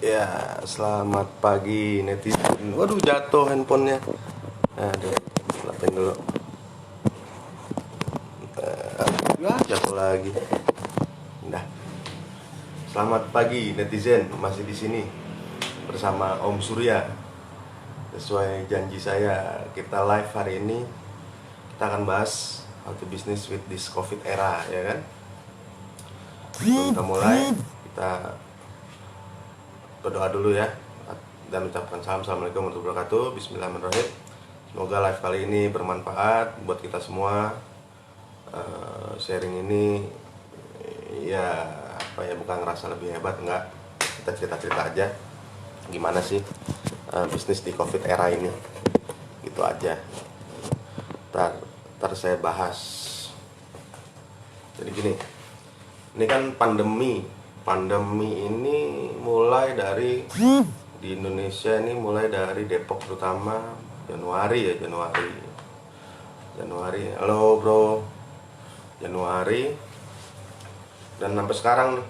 Ya, selamat pagi netizen. Waduh, jatuh handphonenya. Aduh, lapin dulu. Jatuh lagi. Nah, selamat pagi netizen. Masih di sini bersama Om Surya. Sesuai janji saya, kita live hari ini. Kita akan bahas how to business with this COVID era, ya kan? Sebelum kita mulai, kita berdoa dulu ya, dan ucapkan salam. Assalamualaikum warahmatullahi wabarakatuh. Bismillahirrahmanirrahim. Semoga live kali ini bermanfaat buat kita semua. Sharing ini ya apa ya, bukan ngerasa lebih hebat, enggak. Kita cerita-cerita aja gimana sih bisnis di COVID era ini, gitu aja. Ntar saya bahas. Jadi gini, ini kan pandemi ini mulai dari di Indonesia ini, mulai dari Depok terutama Januari. Halo bro, Januari, dan sampai sekarang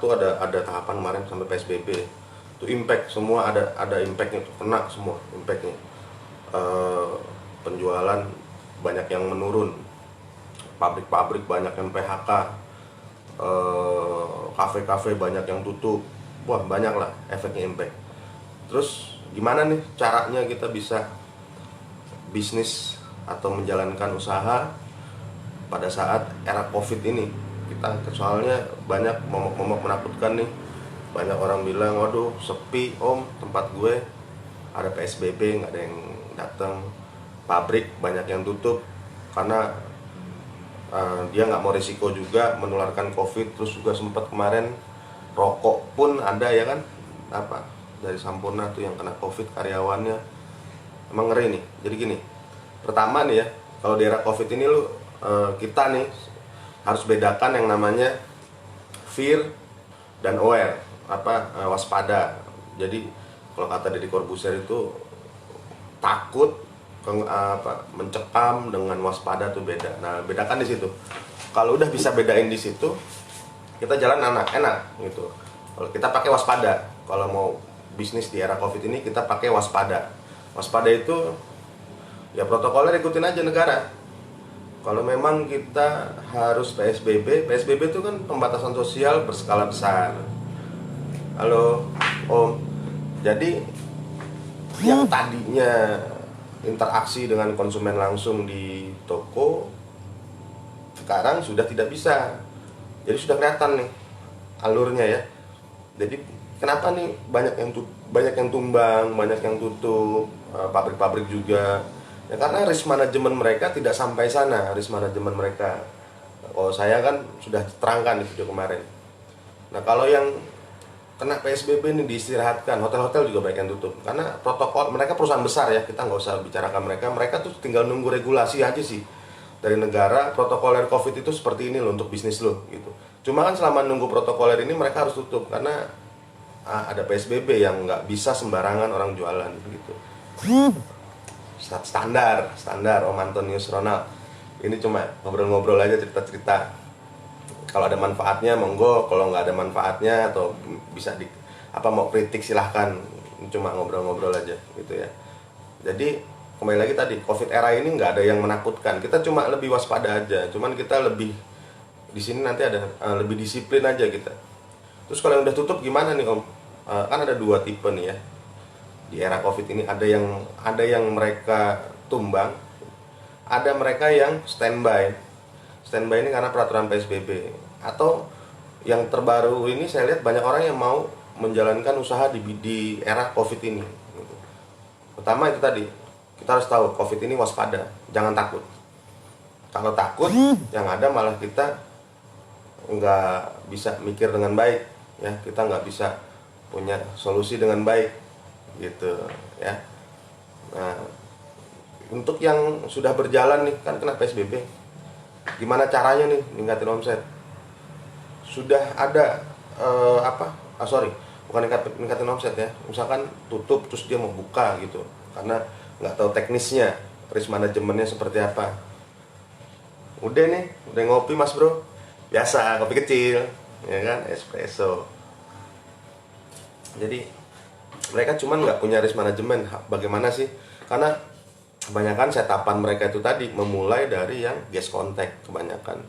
tuh ada tahapan kemarin sampai PSBB. Itu impact semua, ada impactnya tuh, kena semua impactnya. Penjualan banyak yang menurun, pabrik-pabrik banyak yang PHK, kafe-kafe banyak yang tutup. Wah, banyak lah efeknya, impact. Terus gimana nih caranya kita bisa bisnis atau menjalankan usaha pada saat era COVID ini? Soalnya banyak momok-momok menakutkan nih. Banyak orang bilang, waduh sepi om, tempat gue ada PSBB, nggak ada yang datang. Pabrik banyak yang tutup karena dia nggak mau risiko juga menularkan COVID. Terus juga sempat kemarin rokok pun ada ya kan, apa dari Sampurna tuh yang kena COVID karyawannya. Emang ngeri nih. Jadi gini, pertama nih ya, kalau di era COVID ini kita nih harus bedakan yang namanya fear dan aware, waspada. Jadi kalau kata Deddy Corbuzier itu, takut mencekam dengan waspada tuh beda. Nah, bedakan di situ. Kalau udah bisa bedain di situ, kita jalan enak gitu. Kalau kita pakai waspada, kalau mau bisnis di era COVID ini kita pakai waspada. Waspada itu ya protokolnya ikutin aja negara. Kalau memang kita harus PSBB itu kan pembatasan sosial berskala besar. Halo Om. Jadi yang tadinya interaksi dengan konsumen langsung di toko, sekarang sudah tidak bisa. Jadi sudah kelihatan nih alurnya ya. Jadi kenapa nih banyak yang tumbang, banyak yang tutup, pabrik-pabrik juga. Ya karena risk management mereka tidak sampai sana, risk management mereka. Oh, saya kan sudah terangkan di video kemarin. Nah, kalau yang kena PSBB ini diistirahatkan, hotel-hotel juga banyak yang tutup karena protokol mereka perusahaan besar ya, kita nggak usah bicarakan mereka tuh tinggal nunggu regulasi aja sih dari negara. Protokoler COVID itu seperti ini loh untuk bisnis lo gitu. Cuma kan selama nunggu protokoler ini mereka harus tutup karena ada PSBB yang nggak bisa sembarangan orang jualan gitu. Standar Om Antonius Ronald. Ini cuma ngobrol-ngobrol aja, cerita-cerita. Kalau ada manfaatnya monggo, kalau nggak ada manfaatnya atau bisa mau kritik silahkan. Cuma ngobrol-ngobrol aja gitu ya. Jadi kembali lagi tadi, COVID era ini nggak ada yang menakutkan. Kita cuma lebih waspada aja. Cuman kita lebih di sini nanti ada lebih disiplin aja kita. Terus kalau yang udah tutup gimana nih Om? Kan ada dua tipe nih ya. Di era COVID ini ada yang mereka tumbang, ada mereka yang standby. Standby ini karena peraturan PSBB. Atau yang terbaru ini saya lihat banyak orang yang mau menjalankan usaha di era COVID ini. Pertama itu tadi, kita harus tahu COVID ini waspada, jangan takut. Kalau takut, yang ada malah kita nggak bisa mikir dengan baik, ya kita nggak bisa punya solusi dengan baik, gitu ya. Nah, untuk yang sudah berjalan nih, kan kena PSBB, gimana caranya nih ningkatin omset? Sudah ada bukan ningkatin omset ya. Misalkan tutup terus dia mau buka gitu, karena nggak tahu teknisnya, risk manajemennya seperti apa. Udah ngopi mas bro, biasa kopi kecil, ya kan, espresso. Jadi mereka cuman nggak punya risk management. Bagaimana sih? Karena kebanyakan setapan mereka itu tadi memulai dari yang guest contact kebanyakan,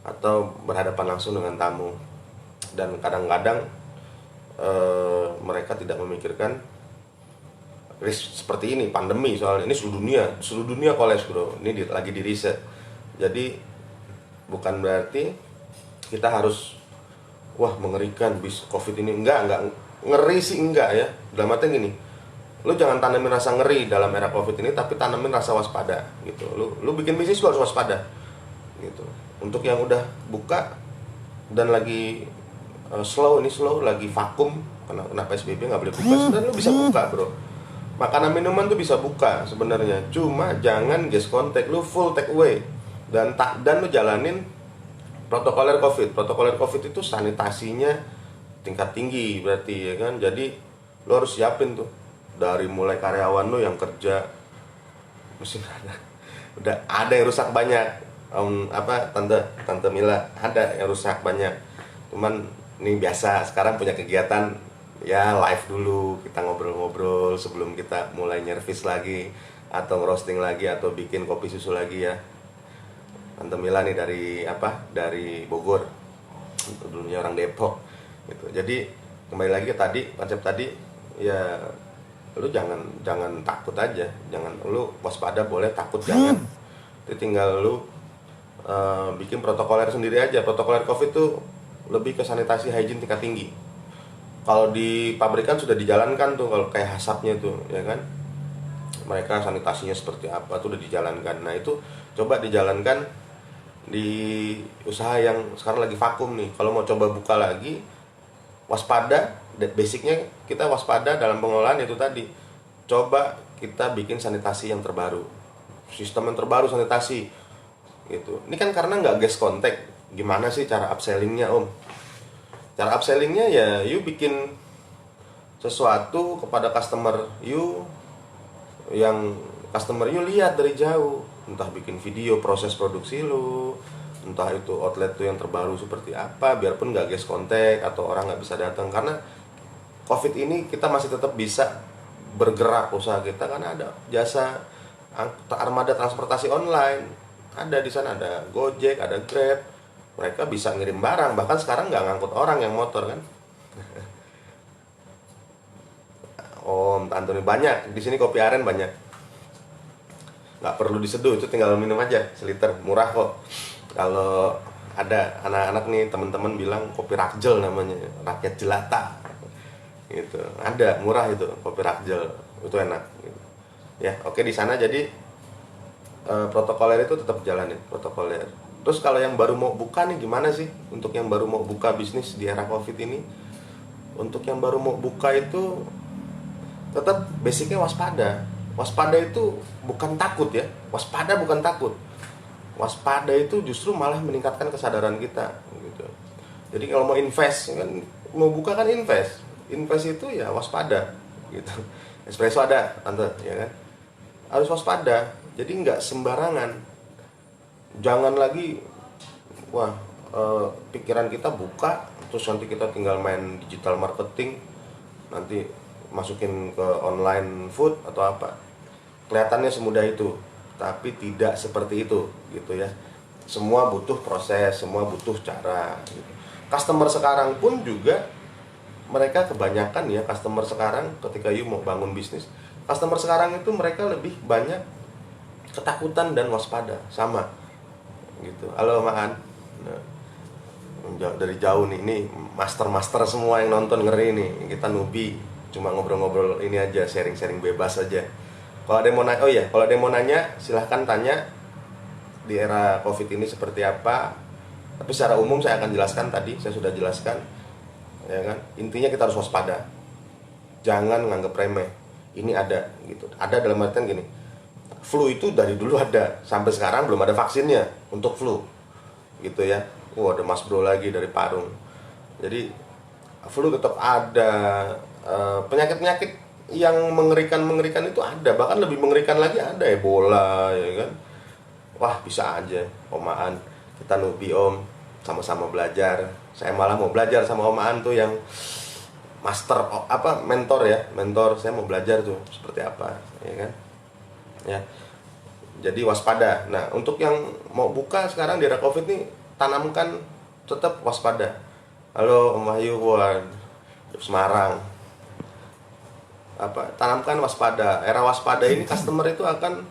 atau berhadapan langsung dengan tamu. Dan kadang-kadang mereka tidak memikirkan risk seperti ini, pandemi, soalnya ini seluruh dunia kolaps bro, ini lagi di riset. Jadi bukan berarti kita harus wah mengerikan bis covid ini, enggak ngeri sih enggak ya, dalam artian gini, lu jangan tanamin rasa ngeri dalam era covid ini, tapi tanamin rasa waspada gitu. Lu bikin bisnis lu harus waspada gitu. Untuk yang udah buka dan lagi slow lagi vakum karena PSBB nggak boleh buka, sebenarnya lu bisa buka bro. Makanan minuman tuh bisa buka sebenarnya, cuma jangan guest contact, lu full take away dan lu jalanin protokoler covid. Protokoler covid itu sanitasinya tingkat tinggi berarti ya kan. Jadi lu harus siapin tuh dari mulai karyawan lu yang kerja mesti udah ada yang rusak banyak. Tante Mila ada yang rusak banyak, cuman ini biasa sekarang punya kegiatan ya live dulu, kita ngobrol-ngobrol sebelum kita mulai nyervis lagi atau roasting lagi atau bikin kopi susu lagi ya. Tante Mila nih dari Bogor, dulunya orang Depok gitu. Jadi kembali lagi ke tadi, konsep tadi ya, lu jangan takut aja, jangan lu waspada boleh, takut jangan. Itu tinggal lu bikin protokoler sendiri aja. Protokoler COVID tuh lebih ke sanitasi hygiene tingkat tinggi. Kalau di pabrikan sudah dijalankan tuh, kalau kayak asapnya tuh ya kan, mereka sanitasinya seperti apa tuh udah dijalankan. Nah itu coba dijalankan di usaha yang sekarang lagi vakum nih. Kalau mau coba buka lagi, waspada. Basicnya kita waspada dalam pengelolaan itu tadi. Coba kita bikin sanitasi yang terbaru, sistem yang terbaru sanitasi gitu. Ini kan karena nggak guest contact. Gimana sih cara upsellingnya om? Cara upsellingnya ya you bikin sesuatu kepada customer you, yang customer you lihat dari jauh. Entah bikin video proses produksi lu, entah itu outlet tuh yang terbaru seperti apa, biarpun nggak guest contact atau orang nggak bisa datang. Karena covid ini kita masih tetap bisa bergerak usaha kita, karena ada jasa armada transportasi online, ada di sana, ada Gojek, ada Grab, mereka bisa ngirim barang. Bahkan sekarang nggak ngangkut orang yang motor kan. Om Antoni banyak di sini, kopi aren banyak, nggak perlu diseduh, itu tinggal minum aja seliter, murah kok. Kalau ada anak-anak nih teman-teman bilang kopi rakjel namanya, rakyat jelata gitu, ada murah itu kopi rakjel, itu enak gitu. Ya oke, di sana jadi protokoler itu tetap jalanin protokoler. Terus kalau yang baru mau buka nih gimana sih? Untuk yang baru mau buka bisnis di era covid ini, untuk yang baru mau buka itu tetap basicnya waspada. Waspada itu bukan takut ya, waspada bukan takut. Waspada itu justru malah meningkatkan kesadaran kita gitu. Jadi kalau mau invest kan, mau buka kan invest itu ya waspada gitu. Espresso ada tante ya kan, harus waspada. Jadi nggak sembarangan. Jangan lagi pikiran kita buka terus nanti kita tinggal main digital marketing, nanti masukin ke online food atau apa. Kelihatannya semudah itu, tapi tidak seperti itu gitu ya. Semua butuh proses, semua butuh cara gitu. Customer sekarang pun juga, mereka kebanyakan ya, customer sekarang ketika you mau bangun bisnis, customer sekarang itu mereka lebih banyak ketakutan dan waspada sama gitu. Halo Maan, nah, dari jauh nih, ini master semua yang nonton ngeri nih, kita newbie cuma ngobrol-ngobrol ini aja, sharing-sharing bebas aja. Kalau ada yang mau nanya, kalau ada yang mau nanya silahkan tanya di era covid ini seperti apa. Tapi secara umum saya akan jelaskan, tadi saya sudah jelaskan ya kan. Intinya kita harus waspada, jangan nganggap remeh. Ini ada gitu, ada dalam artian gini, flu itu dari dulu ada sampai sekarang belum ada vaksinnya untuk flu gitu ya. Ada Mas Bro lagi dari Parung. Jadi flu tetap ada, penyakit-penyakit yang mengerikan itu ada, bahkan lebih mengerikan lagi ada Ebola ya kan. Wah bisa aja Omaan, kita nubi om, sama-sama belajar. Saya malah mau belajar sama Omaan tuh yang mentor ya, mentor saya mau belajar tuh seperti apa, ya kan, ya. Jadi waspada. Nah, untuk yang mau buka sekarang di era Covid nih, tanamkan tetap waspada. Halo Om Wahyu, Semarang. Tanamkan waspada. Era waspada ini customer itu akan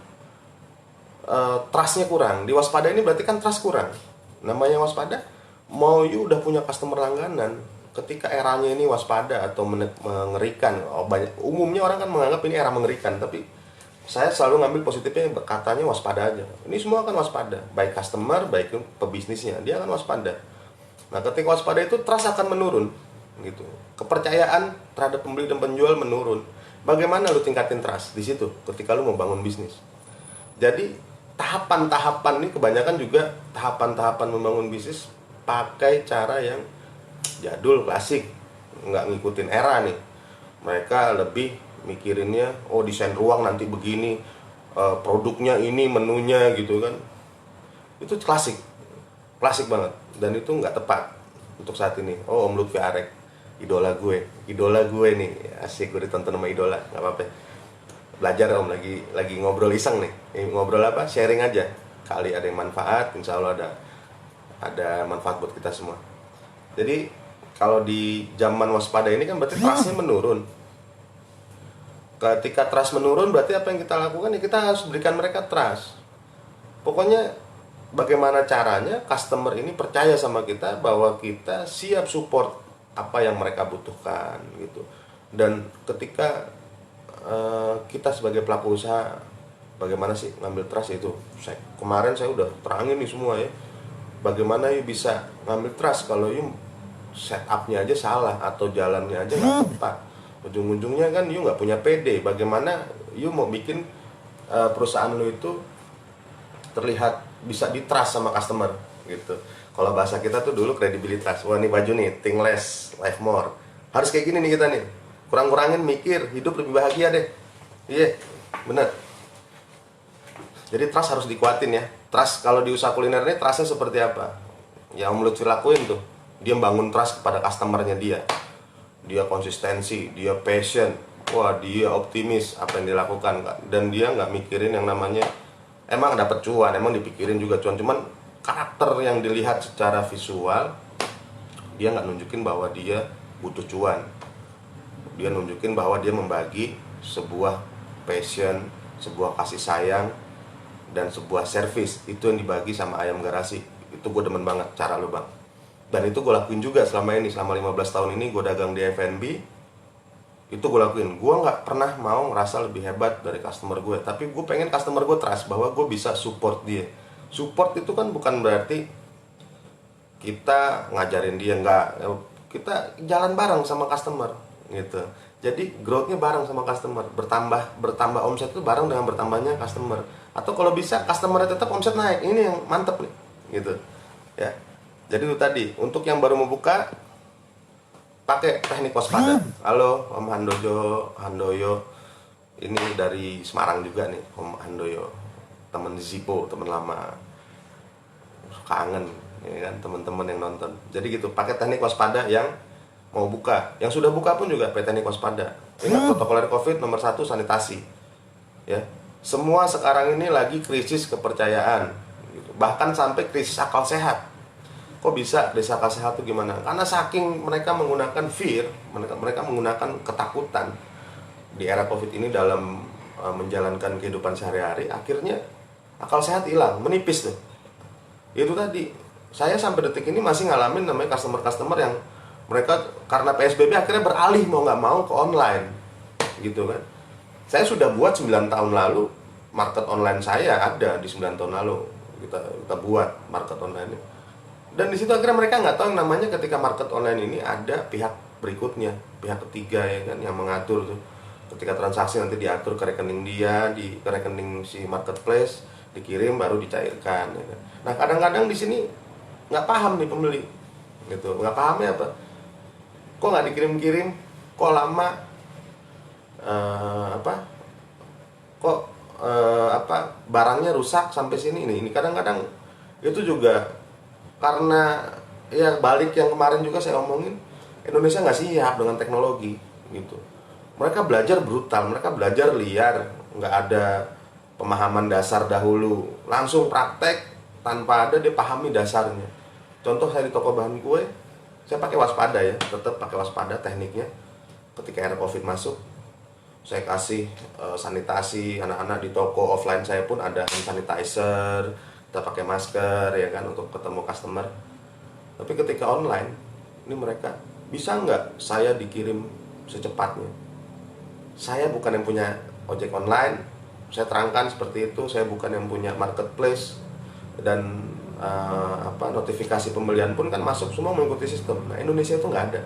trustnya kurang. Di waspada ini berarti kan trust kurang. Namanya waspada, mau you udah punya customer langganan, ketika eranya ini waspada atau mengerikan. Umumnya orang kan menganggap ini era mengerikan, tapi saya selalu ngambil positifnya, katanya waspada aja. Ini semua akan waspada, baik customer, baik pebisnisnya, dia akan waspada. Nah, ketika waspada itu trust akan menurun, gitu. Kepercayaan terhadap pembeli dan penjual menurun. Bagaimana lu tingkatin trust di situ ketika lu mau bangun bisnis? Jadi tahapan-tahapan ini kebanyakan juga tahapan-tahapan membangun bisnis pakai cara yang jadul, klasik, nggak ngikutin era nih. Mereka lebih mikirinnya, oh desain ruang nanti begini, produknya ini, menunya gitu kan. Itu klasik banget, dan itu nggak tepat untuk saat ini. Oh, Om Lutfi Arek, idola gue nih, asik, gue ditonton sama idola, nggak apa-apa. Belajar Om, lagi ngobrol iseng nih. Ngobrol apa? Sharing aja. Kali ada yang manfaat, insya Allah ada manfaat buat kita semua. Jadi kalau di zaman waspada ini kan berarti trustnya menurun. Ketika trust menurun, berarti apa yang kita lakukan ya kita harus berikan mereka trust. Pokoknya bagaimana caranya customer ini percaya sama kita bahwa kita siap support apa yang mereka butuhkan gitu. Dan ketika kita sebagai pelaku usaha, bagaimana sih ngambil trust itu? Kemarin saya udah terangin nih semua ya. Bagaimana you bisa ngambil trust kalau you setupnya aja salah atau jalannya aja nggak tepat. Ujung-ujungnya kan you nggak punya PD. Bagaimana you mau bikin perusahaan lu itu terlihat bisa di-trust sama customer gitu. Kalau bahasa kita tuh dulu kredibilitas. Wah, nih baju nih, think less, live more. Harus kayak gini nih kita nih. Kurang-kurangin mikir, hidup lebih bahagia deh. Iya, bener. Jadi trust harus dikuatin ya. Trust kalau di usaha kuliner ini trustnya seperti apa? Ya Om Lutfi lakuin tuh. Dia bangun trust kepada customernya dia. Dia konsistensi, dia passion, wah dia optimis apa yang dilakukan, dan dia nggak mikirin yang namanya, emang dapat cuan, emang dipikirin juga cuan, cuman karakter yang dilihat secara visual, dia nggak nunjukin bahwa dia butuh cuan, dia nunjukin bahwa dia membagi sebuah passion, sebuah kasih sayang, dan sebuah service. Itu yang dibagi sama ayam garasi. Itu gue demen banget cara lu bang. Dan itu gue lakuin juga selama 15 tahun ini gue dagang di F&B. Itu gue lakuin. Gue nggak pernah mau ngerasa lebih hebat dari customer gue, tapi gue pengen customer gue trust bahwa gue bisa support dia. Support itu kan bukan berarti kita ngajarin dia, nggak. Kita jalan bareng sama customer gitu. Jadi growth-nya bareng sama customer, bertambah omset itu bareng dengan bertambahnya customer. Atau kalau bisa customer tetap omset naik, ini yang mantep nih gitu ya. Jadi itu tadi, untuk yang baru membuka, pakai teknik waspada. Halo Om Handoyo, ini dari Semarang juga nih Om Handoyo, temen Zippo, temen lama, kangen ya kan teman-teman yang nonton. Jadi gitu, pakai teknik waspada yang mau buka. Yang sudah buka pun juga pakai teknik waspada. Ingat protokol COVID nomor 1 sanitasi ya. Semua sekarang ini lagi krisis kepercayaan gitu. Bahkan sampai krisis akal sehat. Kok bisa krisis akal sehat itu gimana? Karena saking mereka menggunakan fear, mereka menggunakan ketakutan di era COVID ini dalam menjalankan kehidupan sehari-hari, akhirnya akal sehat hilang, menipis tuh. Itu tadi, saya sampai detik ini masih ngalamin namanya customer-customer yang mereka karena PSBB akhirnya beralih mau nggak mau ke online gitu kan. Saya sudah buat 9 tahun lalu, market online saya ada di 9 tahun lalu, kita buat market online ini. Dan di situ akhirnya mereka nggak tahu yang namanya ketika market online ini ada pihak berikutnya, pihak ketiga ya kan, yang mengatur tuh. Ketika transaksi nanti diatur ke rekening dia, ke rekening si marketplace, dikirim baru dicairkan ya kan. Nah kadang-kadang di sini nggak paham nih pembeli gitu, nggak pahamnya apa, kok nggak dikirim-kirim, kok lama, barangnya rusak sampai sini. Ini kadang-kadang itu juga karena ya balik yang kemarin juga saya omongin, Indonesia nggak siap dengan teknologi gitu. Mereka belajar brutal, mereka belajar liar, nggak ada pemahaman dasar dahulu, langsung praktek tanpa ada dia pahami dasarnya. Contoh saya di toko bahan kue, saya pakai waspada ya, tetap pakai waspada tekniknya. Ketika era COVID masuk, saya kasih sanitasi anak-anak di toko offline saya pun ada hand sanitizer, kita pakai masker ya kan untuk ketemu customer. Tapi ketika online, ini mereka bisa nggak saya dikirim secepatnya? Saya bukan yang punya ojek online, saya terangkan seperti itu. Saya bukan yang punya marketplace dan notifikasi pembelian pun kan masuk semua mengikuti sistem. Nah Indonesia itu nggak ada.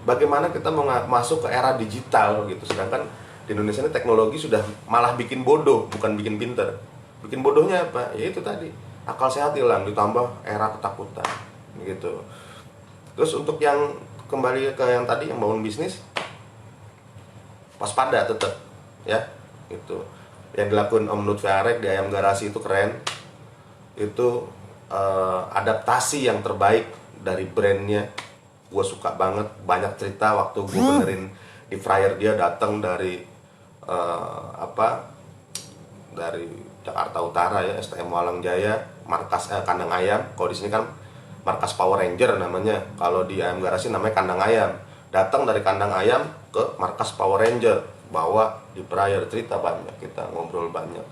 Bagaimana kita mau masuk ke era digital gitu, sedangkan di Indonesia ini teknologi sudah malah bikin bodoh, bukan bikin pinter. Bikin bodohnya apa? Ya itu tadi, akal sehat hilang, ditambah era ketakutan gitu. Terus untuk yang kembali ke yang tadi yang bangun bisnis, waspada tetap ya itu yang dilakukan Om Lutfi Arek di Ayam Garasi itu keren. Itu adaptasi yang terbaik dari brandnya. Gue suka banget, banyak cerita waktu gue benerin di fryer dia datang dari dari Jakarta Utara ya, STM Walang Jaya, markas kandang ayam. Kalau di sini kan markas Power Ranger namanya, kalau di Ayam Garasi namanya kandang ayam. Datang dari kandang ayam ke markas Power Ranger, bawa di fryer, cerita banyak, kita ngobrol banyak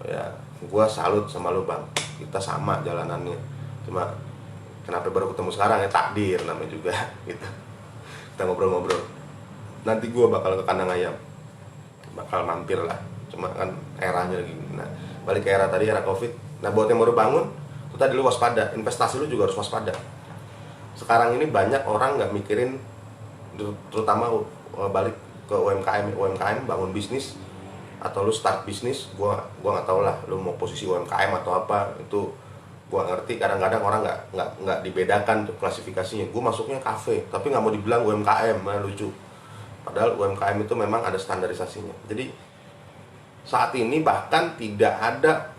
ya. Gue salut sama lu bang, kita sama jalanannya, cuma kenapa baru ketemu sekarang ya, takdir namanya juga gitu. Kita ngobrol-ngobrol, nanti gue bakal ke kandang ayam, bakal mampir lah, cuma kan eranya lagi. Nah balik ke era tadi, era covid. Nah buat yang baru bangun itu tadi, lu waspada, investasi lu juga harus waspada. Sekarang ini banyak orang nggak mikirin, terutama balik ke UMKM bangun bisnis atau lu start bisnis. Gua nggak tahu lah lu mau posisi UMKM atau apa, itu gua ngerti. Kadang-kadang orang nggak dibedakan tuh klasifikasinya. Gua masuknya kafe tapi nggak mau dibilang UMKM, lucu. Padahal UMKM itu memang ada standarisasinya. Jadi saat ini bahkan tidak ada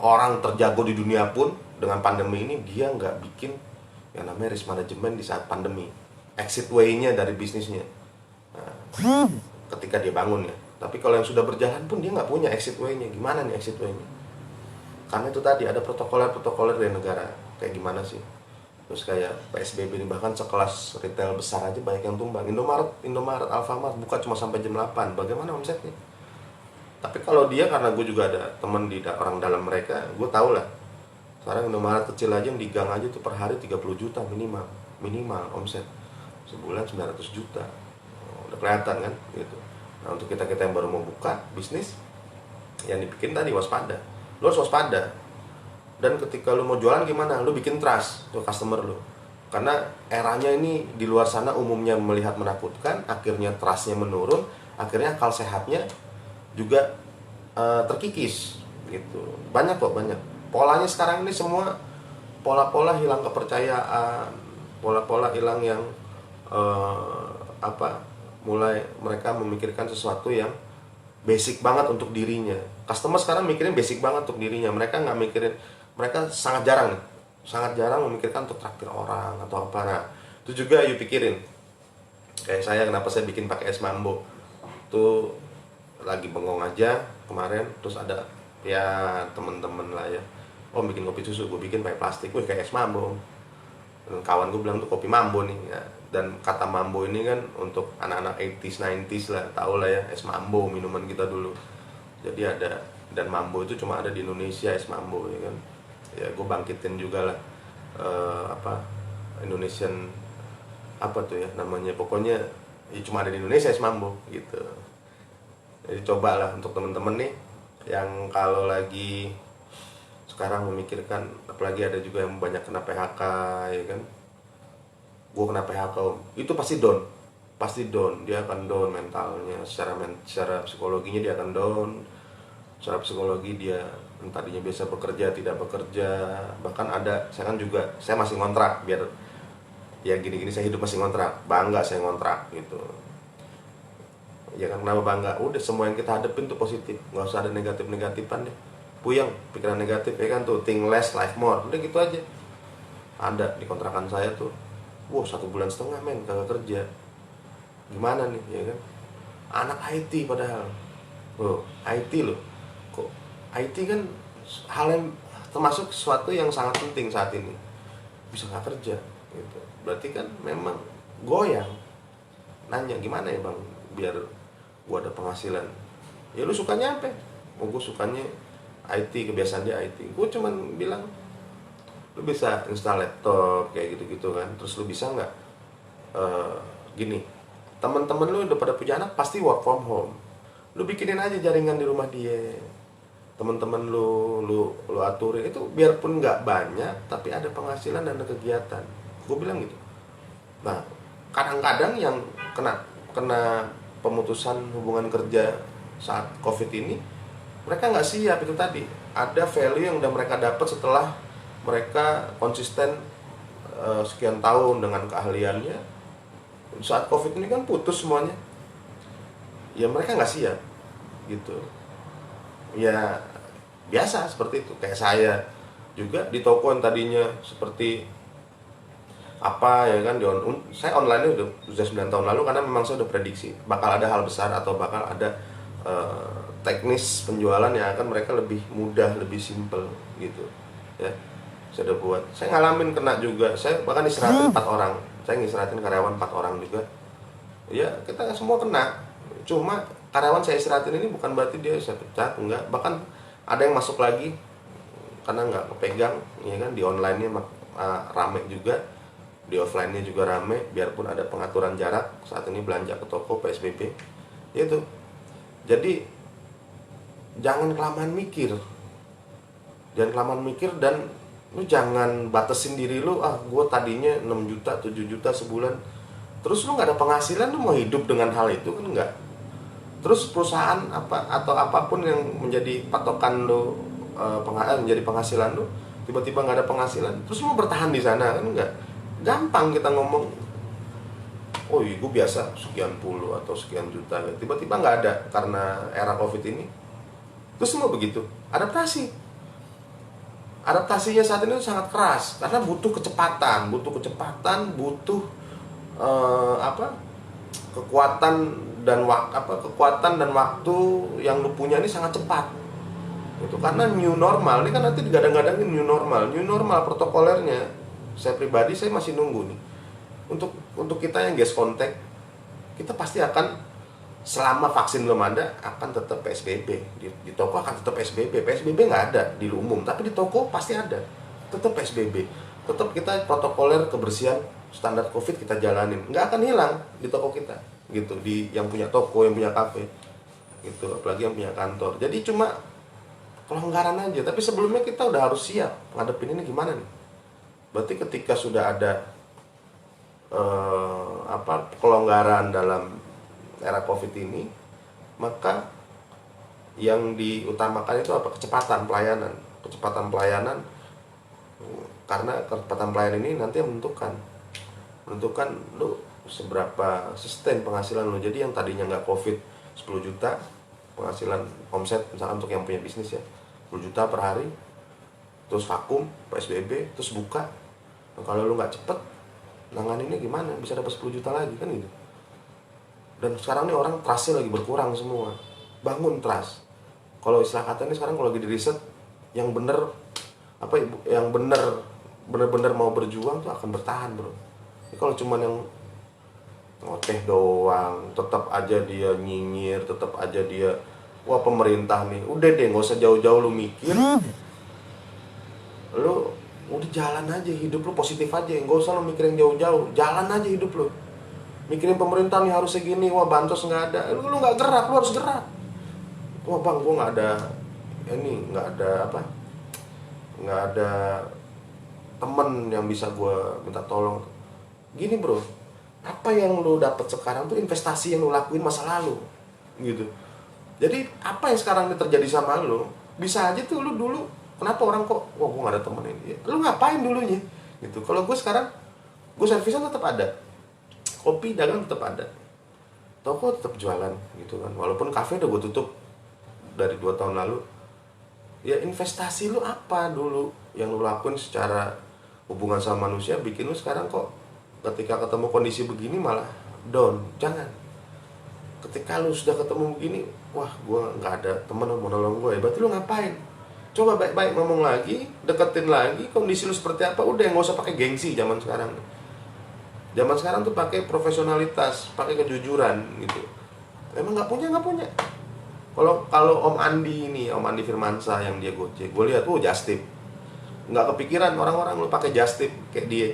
orang terjago di dunia pun dengan pandemi ini dia nggak bikin yang namanya risk management di saat pandemi, exit way-nya dari bisnisnya. Nah, ketika dia bangun ya. Tapi kalau yang sudah berjalan pun dia nggak punya exit way-nya. Gimana nih exit way-nya? Karena itu tadi ada protokoler dari negara. Kayak gimana sih? Terus kayak PSBB ini, bahkan sekelas retail besar aja banyak yang tumbang. Indomaret, Alfamart buka cuma sampai jam 8. Bagaimana omsetnya? Tapi kalau dia, karena gue juga ada temen di orang dalam mereka, gue tau lah. Sekarang Indomaret kecil aja yang di gang aja tuh per hari 30 juta minimal omset. Sebulan 900 juta. Udah kelihatan kan gitu. Nah untuk kita yang baru mau buka bisnis, yang dibikin tadi waspada. Lu harus waspada. Dan ketika lu mau jualan gimana? Lu bikin trust ke customer lu. Karena eranya ini di luar sana umumnya melihat menakutkan, akhirnya trustnya menurun, akhirnya akal sehatnya juga terkikis gitu. Banyak polanya sekarang ini, semua pola-pola hilang kepercayaan, pola-pola hilang yang mulai mereka memikirkan sesuatu yang basic banget untuk dirinya. Customer sekarang mikirin basic banget untuk dirinya, mereka nggak mikirin, mereka sangat jarang memikirkan untuk traktir orang atau apa. Nah itu juga you pikirin. Kayak saya, kenapa saya bikin pakai es mambo tuh, lagi bengong aja kemarin, terus ada ya temen-temen lah ya, oh bikin kopi susu, gue bikin pakai plastik, wih kayak es mambo. Dan kawan gue bilang tuh kopi mambo nih ya. Dan kata mambo ini kan untuk anak-anak 80s 90s lah, tau lah ya, es mambo minuman kita dulu. Jadi ada, dan mambo itu cuma ada di Indonesia, es mambo ya kan. Ya gue bangkitin juga lah Indonesian apa tuh ya namanya, pokoknya ya cuma ada di Indonesia es mambo gitu. Jadi cobalah untuk temen-temen nih yang kalau lagi sekarang memikirkan, apalagi ada juga yang banyak kena PHK ya kan. Gue kena PHK itu pasti down, dia akan down mentalnya, secara psikologinya dia akan down. Secara psikologi dia tadinya biasa bekerja tidak bekerja. Bahkan ada, saya masih ngontrak, biar ya gini-gini saya hidup masih ngontrak, bangga saya ngontrak gitu. Ya kan, kenapa bangga? Udah semua yang kita hadapin tuh positif, nggak usah ada negatif-negatifan deh. Puyeng pikiran negatif ya kan tuh, think less life more, udah gitu aja. Ada di kontrakan saya tuh Wah, 1,5 bulan men kagak kerja. Gimana nih, ya kan? Anak IT padahal. Loh, IT loh. Kok IT kan hal yang termasuk sesuatu yang sangat penting saat ini. Bisa nggak kerja gitu. Berarti kan memang goyang. Nanya gimana ya bang, biar gua ada penghasilan. Ya lu sukanya apa? Oh, gue sukanya IT, kebiasaan dia IT. Gue cuman bilang, lu bisa install laptop kayak gitu-gitu kan. Terus lu bisa nggak eh, gini, teman-teman lu udah pada punya anak pasti work from home. Lu bikinin aja jaringan di rumah dia. Teman-teman lu aturin itu, biarpun nggak banyak tapi ada penghasilan dan ada kegiatan. Gue bilang gitu. Nah, kadang-kadang yang kena kena pemutusan hubungan kerja saat COVID ini, mereka nggak siap. Itu tadi, ada value yang udah mereka dapat setelah mereka konsisten sekian tahun dengan keahliannya. Saat COVID ini kan putus semuanya, ya mereka nggak siap gitu. Ya biasa seperti itu. Kayak saya juga di toko yang tadinya seperti apa ya kan, saya online udah 9 tahun lalu, karena memang saya udah prediksi bakal ada hal besar atau bakal ada teknis penjualan yang akan mereka lebih mudah, lebih simple gitu ya. Saya udah buat, saya ngalamin kena juga. Saya bahkan istirahatin 4 orang, saya ngistirahatin karyawan 4 orang juga ya. Kita semua kena. Cuma karyawan saya istirahatin ini bukan berarti dia saya pecat, enggak. Bahkan ada yang masuk lagi karena nggak kepegang ya kan. Di online-nya rame juga, di offline-nya juga rame, biarpun ada pengaturan jarak. Saat ini belanja ke toko PSBB itu. Jadi jangan kelamaan mikir, dan lu jangan batasin diri lu, gue tadinya 6 juta 7 juta sebulan, terus lu nggak ada penghasilan, lu mau hidup dengan hal itu kan enggak. Terus perusahaan apa atau apapun yang menjadi patokan lu, menjadi penghasilan lu, tiba-tiba nggak ada penghasilan, terus lu mau bertahan di sana kan enggak. Gampang kita ngomong, oh iya gue biasa sekian puluh atau sekian juta, tiba-tiba nggak ada karena era COVID ini. Terus semua begitu, adaptasinya saat ini sangat keras karena butuh kecepatan, butuh kekuatan dan waktu yang lu punya ini sangat cepat. Itu karena new normal ini kan nanti digadang-gadangin new normal protokolernya. Saya pribadi saya masih nunggu nih. Untuk kita yang guest contact, kita pasti akan, selama vaksin belum ada, akan tetap PSBB. Di toko akan tetap PSBB. PSBB nggak ada di umum, tapi di toko pasti ada. Tetap PSBB. Tetap kita protokoler kebersihan standar COVID kita jalanin. Nggak akan hilang di toko kita. Gitu, di yang punya toko, yang punya kafe. Gitu, apalagi yang punya kantor. Jadi cuma pelonggaran aja. Tapi sebelumnya kita udah harus siap ngadepin ini gimana nih. Berarti ketika sudah ada pelonggaran dalam era COVID ini, maka yang diutamakan itu apa? Kecepatan pelayanan, karena kecepatan pelayanan ini nanti yang menentukan lu seberapa sustain penghasilan lu. Jadi yang tadinya nggak COVID 10 juta penghasilan omset, misalkan untuk yang punya bisnis ya, 10 juta per hari, terus vakum PSBB, terus buka. Nah, kalau lu nggak cepet nanganinnya gimana? Bisa dapat 10 juta lagi kan gitu. Dan sekarang nih orang trustnya lagi berkurang semua. Bangun trust. Kalau istilah kata ini sekarang kalau lagi di riset, yang bener bener mau berjuang tuh akan bertahan bro. Ini kalau cuman yang ngoteh doang, tetap aja dia nyinyir, tetap aja dia, wah pemerintah nih, udah deh nggak usah jauh-jauh lu mikir, lu udah jalan aja hidup lu positif aja, nggak usah lu mikirin jauh-jauh, jalan aja hidup lu. Mikirin pemerintah nih harus segini, wah bansos nggak ada, lu nggak gerak, lu harus gerak. Wah bang, gua nggak ada nggak ada temen yang bisa gua minta tolong. Gini bro, apa yang lu dapat sekarang tuh investasi yang lu lakuin masa lalu, gitu. Jadi apa yang sekarang ini terjadi sama lu, bisa aja tuh lu dulu, kenapa orang kok, wah gua nggak ada temen ini, lu ngapain dulunya, gitu. Kalau gue sekarang, gue servisan tetap ada, kopi dagang tetap ada, toko tetap jualan gitu kan, walaupun kafe udah gue tutup dari 2 tahun lalu. Ya investasi lu apa dulu yang lu lakuin secara hubungan sama manusia bikin lu sekarang kok ketika ketemu kondisi begini malah down. Jangan. Ketika lu sudah ketemu begini, wah gue nggak ada temen mau nolong gue ya, berarti lu ngapain? Coba baik-baik ngomong lagi, deketin lagi, kondisi lu seperti apa, udah, nggak usah pakai gengsi. Zaman sekarang tuh pakai profesionalitas, pakai kejujuran gitu. Emang nggak punya. Kalau Om Andi ini, Om Andi Firmansyah yang dia Gojek, gue lihat just tip. Nggak kepikiran orang-orang lu pakai just tip kayak dia,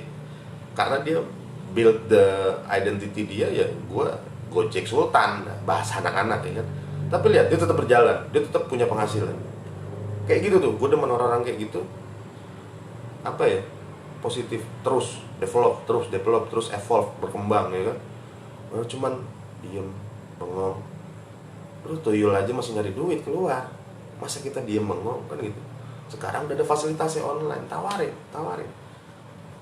karena dia build the identity dia ya, gue Gojek Sultan, bahasa anak-anak ya kan. Tapi lihat, dia tetap berjalan, dia tetap punya penghasilan. Kayak gitu tuh, gue demen orang-orang kayak gitu. Apa ya, positif, terus develop, terus evolve, berkembang ya kan. Cuman diem, bengong. Lu tuyul aja masih nyari duit keluar, masa kita diem bengong kan gitu. Sekarang udah ada fasilitasnya online, tawarin.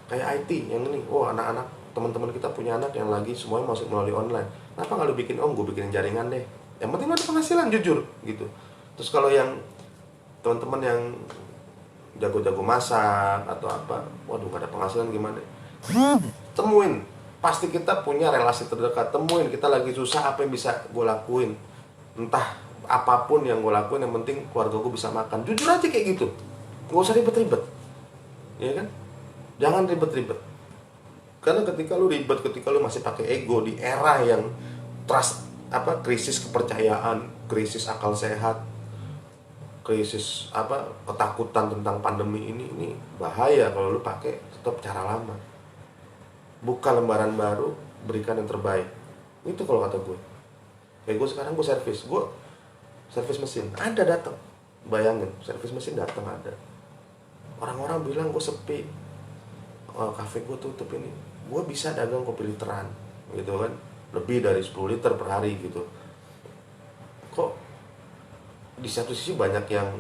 Kayak IT yang ini, anak-anak, teman-teman kita punya anak yang lagi semuanya masuk melalui online. Kenapa nggak lu bikin, gue bikinin jaringan deh. Yang penting ada penghasilan, jujur gitu. Terus kalau yang teman-teman yang jago-jago masak atau apa, waduh nggak ada penghasilan gimana? Temuin, pasti kita punya relasi terdekat. Temuin, kita lagi susah, apa yang bisa gue lakuin. Entah apapun yang gue lakuin, yang penting keluarga gue bisa makan. Jujur aja kayak gitu, nggak usah ribet-ribet, ya kan? Jangan ribet-ribet. Karena ketika lu ribet, ketika lu masih pakai ego di era yang krisis kepercayaan, krisis akal sehat, krisis ketakutan tentang pandemi ini bahaya kalau lu pakai tetap cara lama. Buka lembaran baru, berikan yang terbaik. Itu kalau kata gue. Kayak gue sekarang gue servis mesin, ada datang. Bayangin, servis mesin datang ada. Orang-orang bilang gue sepi, kafe gue tutup ini. Gue bisa dagang kopi literan gitu kan, lebih dari 10 liter per hari gitu. Kok di satu sisi banyak yang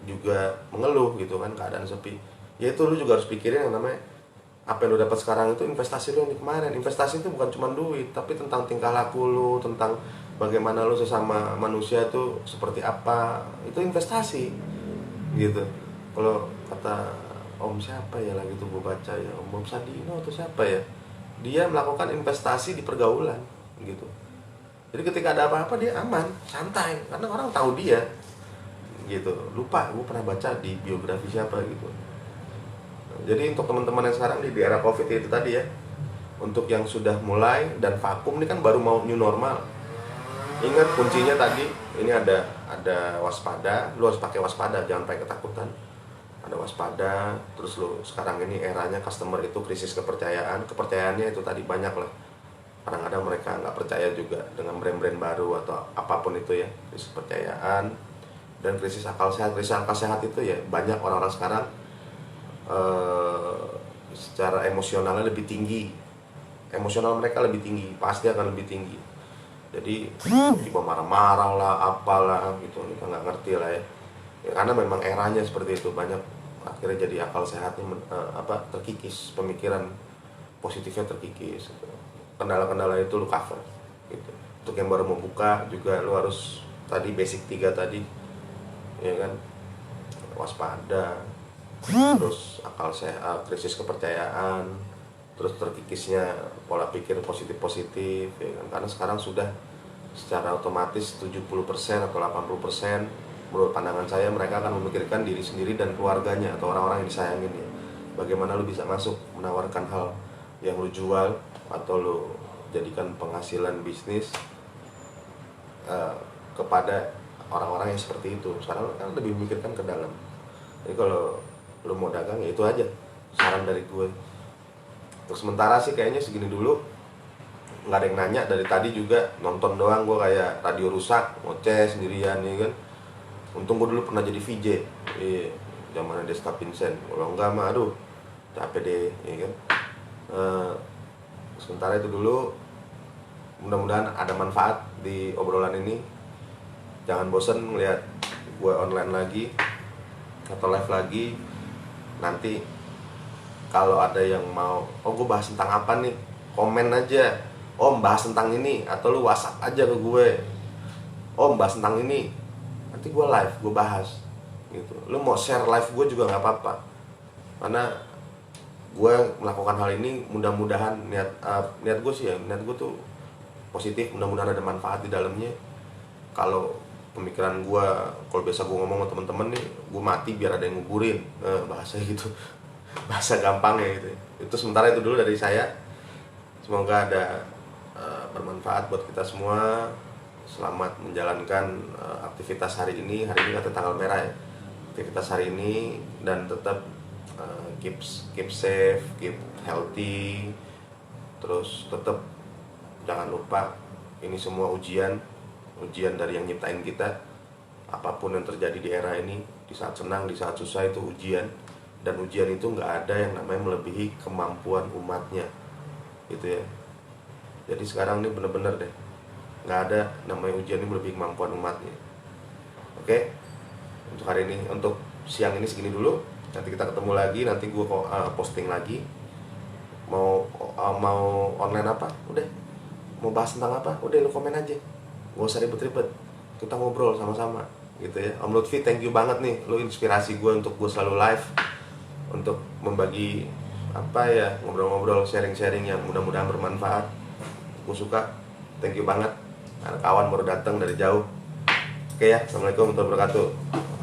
juga mengeluh gitu kan, keadaan sepi. Ya itu lu juga harus pikirin yang namanya apa yang lu dapat sekarang itu investasi lu yang kemarin. Investasi itu bukan cuma duit, tapi tentang tingkah laku lu, tentang bagaimana lu sesama manusia itu seperti apa. Itu investasi gitu. Kalau kata Om siapa ya lagi tuh gue baca ya, Om Sadino atau siapa ya, dia melakukan investasi di pergaulan gitu. Jadi ketika ada apa-apa dia aman, santai, karena orang tahu dia gitu. Lupa, gue pernah baca di biografi siapa gitu. Jadi untuk teman-teman yang sekarang di era Covid itu tadi ya, untuk yang sudah mulai dan vakum, ini kan baru mau new normal. Ingat kuncinya tadi, ini ada waspada. Lu harus pakai waspada, jangan pakai ketakutan. Ada waspada. Terus lu sekarang ini eranya customer itu krisis kepercayaannya itu tadi banyak lah. Kadang-kadang mereka nggak percaya juga dengan brand-brand baru atau apapun itu ya, krisis kepercayaan dan krisis akal sehat. Krisis akal sehat itu ya banyak orang-orang sekarang secara emosionalnya lebih tinggi, emosional mereka lebih tinggi, pasti akan lebih tinggi. Jadi tiba marah-marah lah, apalah gitu, kita nggak ngerti lah ya. Karena memang eranya seperti itu, banyak akhirnya jadi akal sehatnya terkikis, pemikiran positifnya terkikis gitu. Kendala-kendala itu lu cover gitu. Untuk yang baru mau buka juga lu harus tadi basic 3 tadi ya kan, waspada, terus akal sehat, krisis kepercayaan, terus terkikisnya pola pikir positif ya kan? Karena sekarang sudah secara otomatis 70% atau 80% menurut pandangan saya mereka akan memikirkan diri sendiri dan keluarganya atau orang-orang yang disayangin ya. Bagaimana lu bisa masuk menawarkan hal yang lu jual atau lu jadikan penghasilan bisnis kepada orang-orang yang seperti itu. Sekarang kan lebih memikirkan ke dalam. Jadi kalau lu mau dagang ya itu aja saran dari gue. Untuk sementara sih kayaknya segini dulu. Nggak ada yang nanya dari tadi juga, nonton doang gue kayak radio rusak, ngoceh sendirian ya kan. Untung gue dulu pernah jadi VJ, zamannya Desta Vincent. Kalau enggak mah aduh capek deh ya kan. Sementara itu dulu, mudah-mudahan ada manfaat di obrolan ini. Jangan bosen ngeliat gue online lagi atau live lagi. Nanti kalau ada yang mau, gue bahas tentang apa nih, komen aja, Om bahas tentang ini, atau lu WhatsApp aja ke gue, Om bahas tentang ini, nanti gue live, gue bahas gitu. Lu mau share live gue juga nggak apa-apa, karena gue melakukan hal ini mudah-mudahan niat gue sih ya, niat gue tuh positif, mudah-mudahan ada manfaat di dalamnya. Kalau pemikiran gue, kalau biasa gue ngomong sama temen-temen nih, gue mati biar ada yang nguburin, bahasa gitu, bahasa gampangnya gitu. Itu sementara itu dulu dari saya. Semoga ada bermanfaat buat kita semua. Selamat menjalankan aktivitas hari ini. Hari ini kan tanggal merah ya. Aktivitas hari ini, dan tetap keep safe, keep healthy. Terus tetap jangan lupa ini semua ujian dari yang nyiptain kita. Apapun yang terjadi di era ini, di saat senang, di saat susah, itu ujian. Dan ujian itu nggak ada yang namanya melebihi kemampuan umatnya, gitu ya. Jadi sekarang ini bener-bener deh, nggak ada namanya ujian ini melebihi kemampuan umatnya. Oke, untuk hari ini, untuk siang ini segini dulu. Nanti kita ketemu lagi, nanti gue posting lagi. Mau online apa, udah. Mau bahas tentang apa, udah lu komen aja, gak usah ribet-ribet, kita ngobrol sama-sama gitu ya. Om Lutfi, thank you banget nih, lu inspirasi gue untuk gue selalu live, untuk membagi apa ya, ngobrol-ngobrol, sharing-sharing yang mudah-mudahan bermanfaat. Gue suka, thank you banget. Anak kawan baru datang dari jauh. Oke ya, assalamualaikum warahmatullahi wabarakatuh.